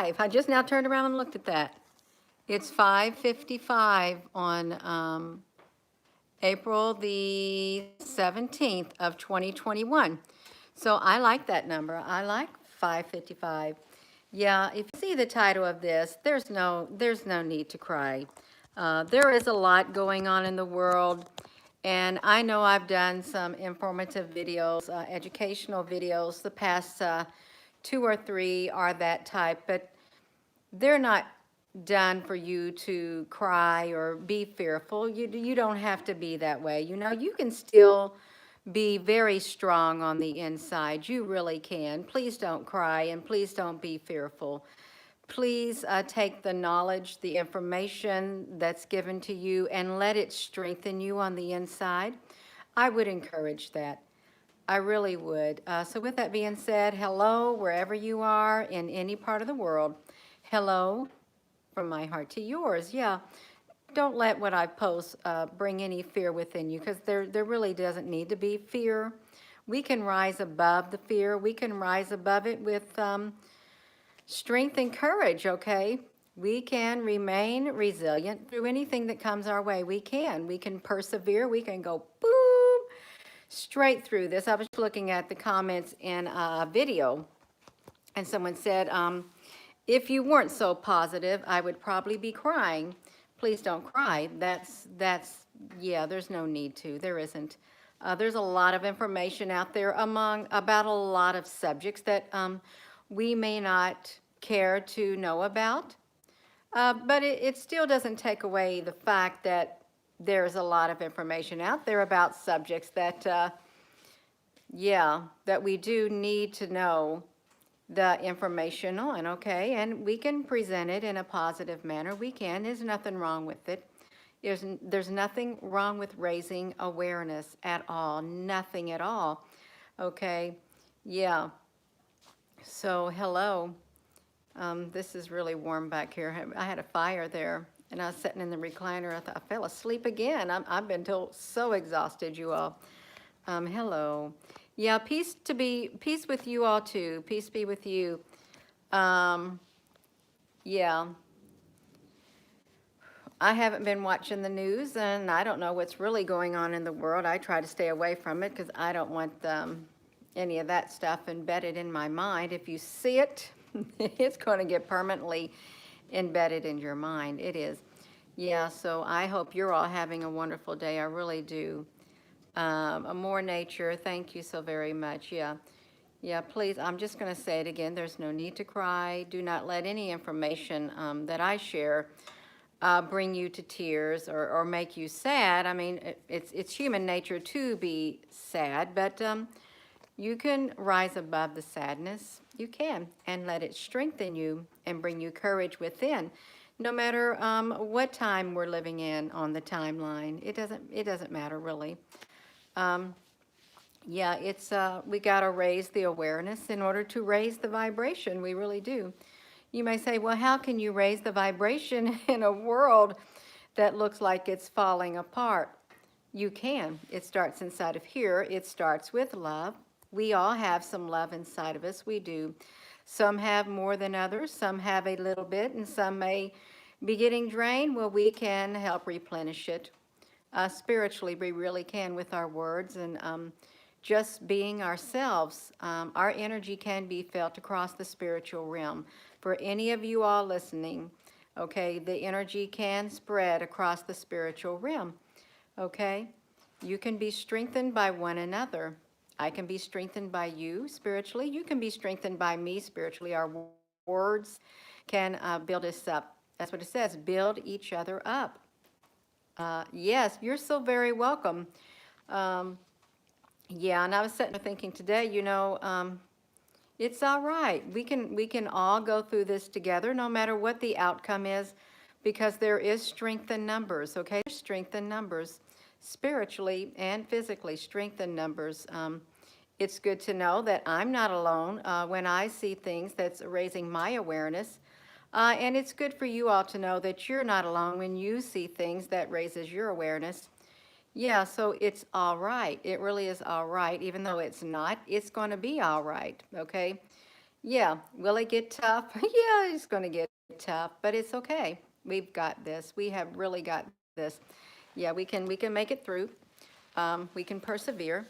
5. I just now turned around and looked at that. It's 5:55 on April the 17th of 2021. So I like that number. I like 5:55. Yeah, if you see the title of this, there's no need to cry. There is a lot going on in the world, and I know I've done some informative videos, educational videos. The past 2 or 3 are that type, but they're not done for you to cry or be fearful. You don't have to be that way. You know, you can still be very strong on the inside. You really can. Please don't cry and please don't be fearful. Please take the knowledge, the information that's given to you, and let it strengthen you on the inside. I would encourage that. I really would. So with that being said, hello, wherever you are in any part of the world. Hello, from my heart to yours. Yeah, don't let what I post bring any fear within you, because there really doesn't need to be fear. We can rise above the fear. We can rise above it with strength and courage, okay? We can remain resilient through anything that comes our way. We can. We can persevere. We can go boom straight through this. I was looking at the comments in a video, and someone said, if you weren't so positive, I would probably be crying. Please don't cry. Yeah, there's no need to. There isn't. There's a lot of information out there about a lot of subjects that we may not care to know about. But it still doesn't take away the fact that there's a lot of information out there about subjects that, yeah, that we do need to know the information on, okay? And we can present it in a positive manner. We can. There's nothing wrong with it. There's nothing wrong with raising awareness at all. Nothing at all, okay? Yeah. So, hello. This is really warm back here. I had a fire there, and I was sitting in the recliner. I thought I fell asleep again. I've been so exhausted, you all. Hello. Yeah, peace with you all too. Peace be with you. Yeah. I haven't been watching the news, and I don't know what's really going on in the world. I try to stay away from it because I don't want any of that stuff embedded in my mind. If you see it, it's going to get permanently embedded in your mind. It is. Yeah, so I hope you're all having a wonderful day. I really do. More nature. Thank you so very much. Yeah. Yeah, please, I'm just going to say it again. There's no need to cry. Do not let any information that I share bring you to tears or make you sad. I mean, it's human nature to be sad, but you can rise above the sadness. You can, and let it strengthen you and bring you courage within. No matter what time we're living in on the timeline, it doesn't matter really. Yeah, we got to raise the awareness in order to raise the vibration. We really do. You may say, well, how can you raise the vibration in a world that looks like it's falling apart? You can. It starts inside of here. It starts with love. We all have some love inside of us. We do. Some have more than others. Some have a little bit, and some may be getting drained. Well, we can help replenish it. Spiritually, we really can with our words and just being ourselves. Our energy can be felt across the spiritual realm. For any of you all listening, okay, the energy can spread across the spiritual realm, okay? You can be strengthened by one another. I can be strengthened by you spiritually. You can be strengthened by me spiritually. Our words can build us up. That's what it says, build each other up. Yes, you're so very welcome. Yeah, and I was sitting there thinking today, it's all right. We can all go through this together, no matter what the outcome is, because there is strength in numbers, okay? Strength in numbers, spiritually and physically, strength in numbers. It's good to know that I'm not alone when I see things that's raising my awareness. And it's good for you all to know that you're not alone when you see things that raises your awareness. Yeah, so it's all right. It really is all right. Even though it's not, it's going to be all right, okay? Yeah, will it get tough? Yeah, it's going to get tough, but it's okay. We've got this. We have really got this. Yeah, we can make it through. We can persevere,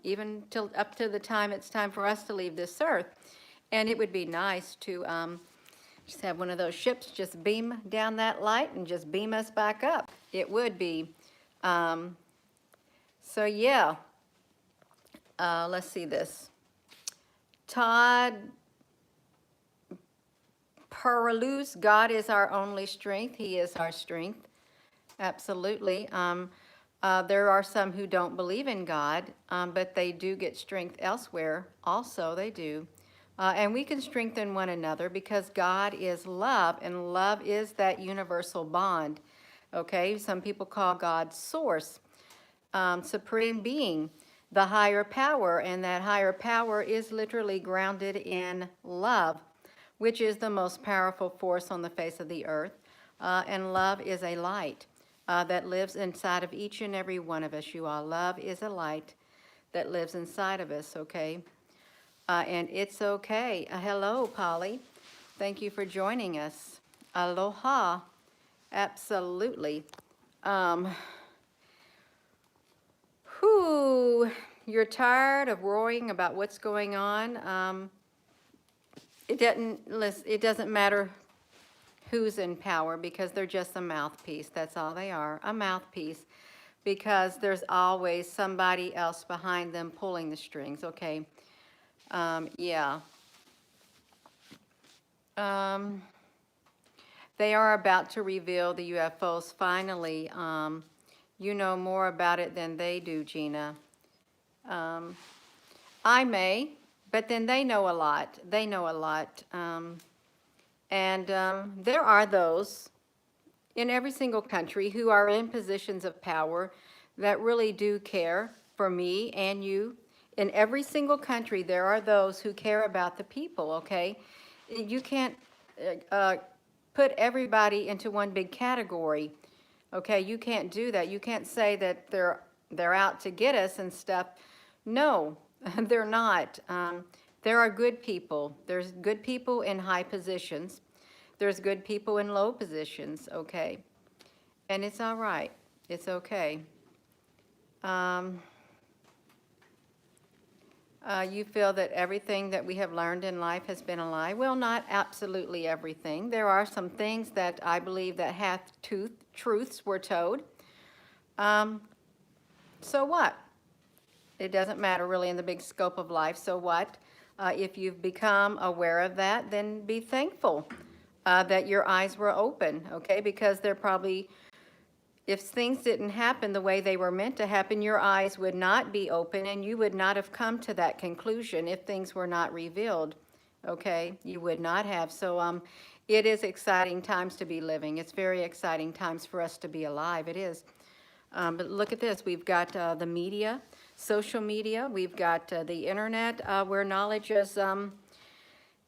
even till up to the time it's time for us to leave this earth. And it would be nice to just have one of those ships just beam down that light and just beam us back up. It would be. Um, so yeah, let's see this. Todd Peraluz, God is our only strength. He is our strength. Absolutely. There are some who don't believe in God, but they do get strength elsewhere. Also, they do. And we can strengthen one another because God is love, and love is that universal bond. Okay, some people call God source, supreme being, the higher power, and that higher power is literally grounded in love, which is the most powerful force on the face of the earth. And love is a light that lives inside of each and every one of us, you all. Love is a light that lives inside of us, okay? And it's okay. Hello, Polly. Thank you for joining us. Aloha. Absolutely. Um, whew, you're tired of worrying about what's going on. It doesn't matter who's in power because they're just a mouthpiece. That's all they are, a mouthpiece. Because there's always somebody else behind them pulling the strings, okay? Yeah. Um, they are about to reveal the UFOs finally. You know more about it than they do, Gina. Um, I may, but then they know a lot. They know a lot. And there are those in every single country who are in positions of power that really do care for me and you. In every single country, there are those who care about the people, okay? You can't put everybody into one big category, okay? You can't do that. You can't say that they're out to get us and stuff. No, they're not. There are good people. There's good people in high positions. There's good people in low positions, okay? And it's all right. It's okay. Um, you feel that everything that we have learned in life has been a lie? Well, not absolutely everything. There are some things that I believe that half-truths were told. Um, so what? It doesn't matter really in the big scope of life. So what? If you've become aware of that, then be thankful that your eyes were open, okay? Because they're probably, if things didn't happen the way they were meant to happen, your eyes would not be open and you would not have come to that conclusion if things were not revealed, okay? You would not have. So it is exciting times to be living. It's very exciting times for us to be alive. It is. But look at this. We've got the media, social media. We've got the internet where knowledge is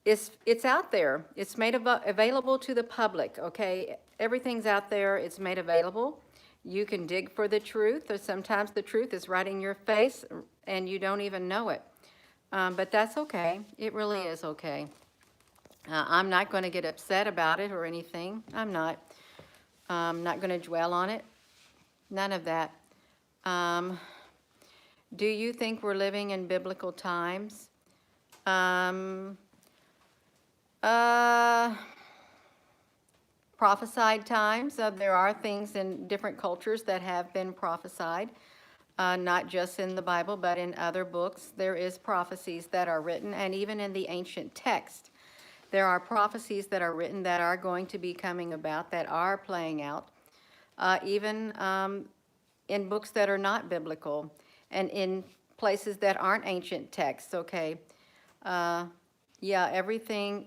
it's out there. It's made available to the public, okay? Everything's out there. It's made available. You can dig for the truth, or sometimes the truth is right in your face and you don't even know it. But that's okay. It really is okay. I'm not going to get upset about it or anything. I'm not going to dwell on it. None of that. Do you think we're living in biblical times? Um, uh, prophesied times. There are things in different cultures that have been prophesied, not just in the Bible, but in other books. There is prophecies that are written, and even in the ancient text, there are prophecies that are written that are going to be coming about, that are playing out, even in books that are not biblical, and in places that aren't ancient texts, okay? Yeah, everything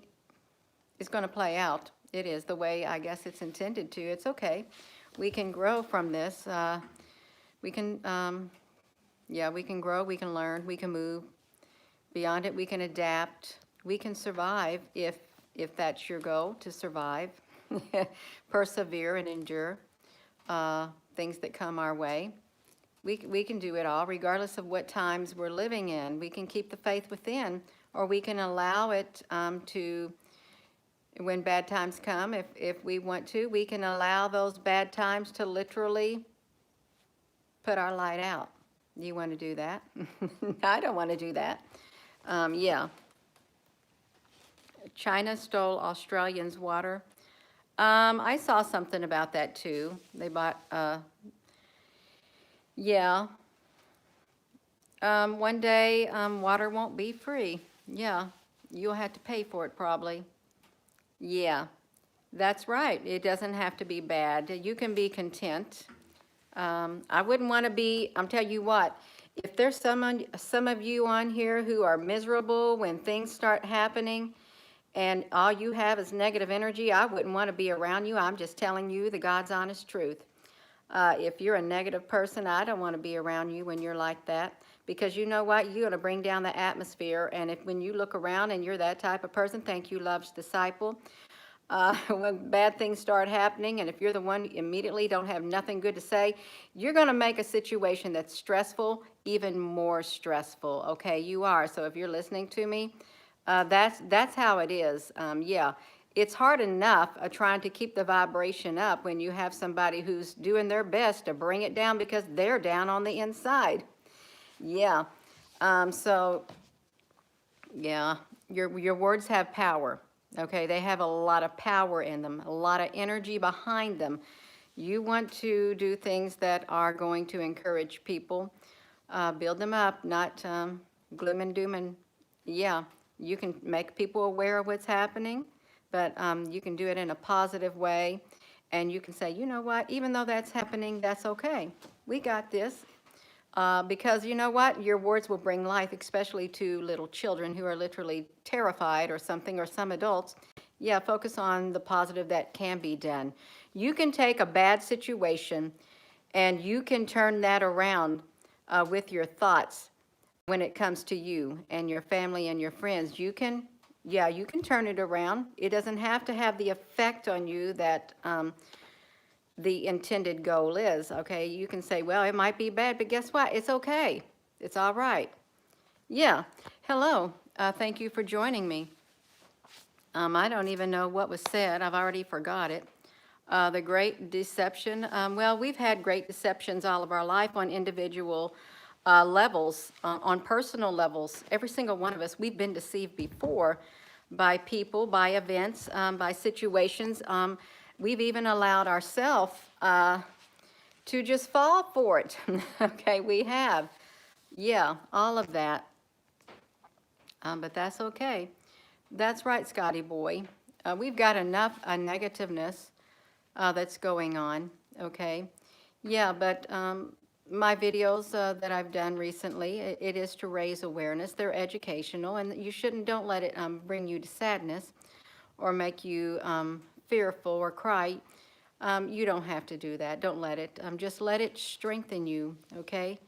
is going to play out. It is the way I guess it's intended to. It's okay. We can grow from this. We can, yeah, we can grow, we can learn, we can move. Beyond it, we can adapt. We can survive if that's your goal, to survive, persevere and endure things that come our way. We can do it all, regardless of what times we're living in. We can keep the faith within or we can allow it to, when bad times come, if we want to, we can allow those bad times to literally put our light out. You want to do that? I don't want to do that. Yeah. China stole Australians' water. I saw something about that too. They bought, yeah. One day, water won't be free. Yeah. You'll have to pay for it probably. Yeah. That's right. It doesn't have to be bad. You can be content. I wouldn't want to be, I'm telling you what, if there's some of you on here who are miserable when things start happening and all you have is negative energy, I wouldn't want to be around you. I'm just telling you the God's honest truth. If you're a negative person, I don't want to be around you when you're like that, because you know what? You're going to bring down the atmosphere. And if when you look around and you're that type of person, thank you, love's disciple. When bad things start happening, and if you're the one immediately don't have nothing good to say, you're going to make a situation that's stressful even more stressful. Okay, you are. So if you're listening to me, that's how it is. Yeah, it's hard enough trying to keep the vibration up when you have somebody who's doing their best to bring it down because they're down on the inside. Yeah. So yeah, your words have power. Okay, they have a lot of power in them, a lot of energy behind them. You want to do things that are going to encourage people, build them up, not gloom and doom. And yeah, you can make people aware of what's happening, but you can do it in a positive way. And you can say, you know what, even though that's happening, that's okay. We got this. Because you know what? Your words will bring life, especially to little children who are literally terrified or something, or some adults. Yeah, focus on the positive that can be done. You can take a bad situation and you can turn that around with your thoughts when it comes to you and your family and your friends. You can, yeah, you can turn it around. It doesn't have to have the effect on you that the intended goal is, okay? You can say, well, it might be bad, but guess what? It's okay. It's all right. Yeah. Hello. Thank you for joining me. I don't even know what was said. I've already forgot it. The great deception. Well, we've had great deceptions all of our life on individual levels, on personal levels. Every single one of us, we've been deceived before by people, by events, by situations. We've even allowed ourselves to just fall for it. Okay, we have. Yeah, all of that. But that's okay. That's right, Scotty boy. We've got enough negativeness that's going on, okay? Yeah, but my videos that I've done recently, it is to raise awareness. They're educational, and you shouldn't, don't let it bring you to sadness or make you fearful or cry. You don't have to do that. Don't let it. Just let it strengthen you, okay?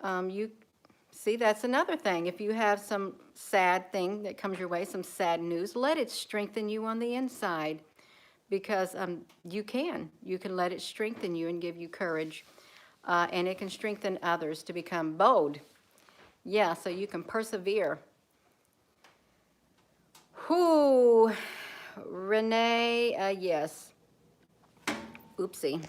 You see, that's another thing. If you have some sad thing that comes your way, some sad news, let it strengthen you on the inside, because you can. You can let it strengthen you and give you courage, and it can strengthen others to become bold. Yeah, so you can persevere. Whoo, Renee, yes. Oopsie.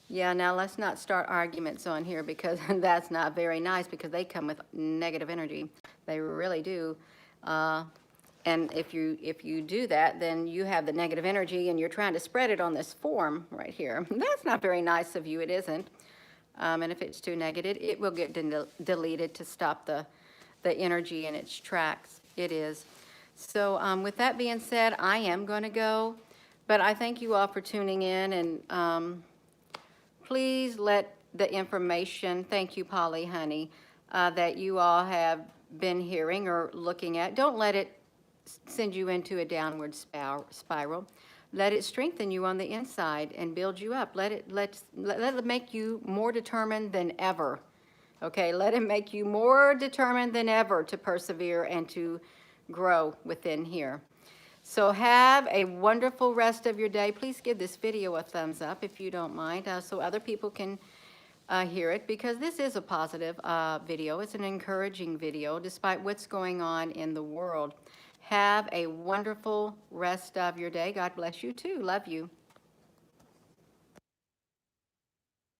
Yeah, now let's not start arguments on here, because that's not very nice, because they come with negative energy. They really do. And if you do that, then you have the negative energy and you're trying to spread it on this form right here. That's not very nice of you. It isn't. And if it's too negative, it will get deleted to stop the energy in its tracks. It is. So with that being said, I am going to go. But I thank you all for tuning in, and please let the information, thank you, Polly, honey, that you all have been hearing or looking at, don't let it send you into a downward spiral. Let it strengthen you on the inside and build you up. Let it make you more determined than ever. Okay, let it make you more determined than ever to persevere and to grow within here. So have a wonderful rest of your day. Please give this video a thumbs up if you don't mind, so other people can hear it, because this is a positive video. It's an encouraging video despite what's going on in the world. Have a wonderful rest of your day. God bless you too. Love you.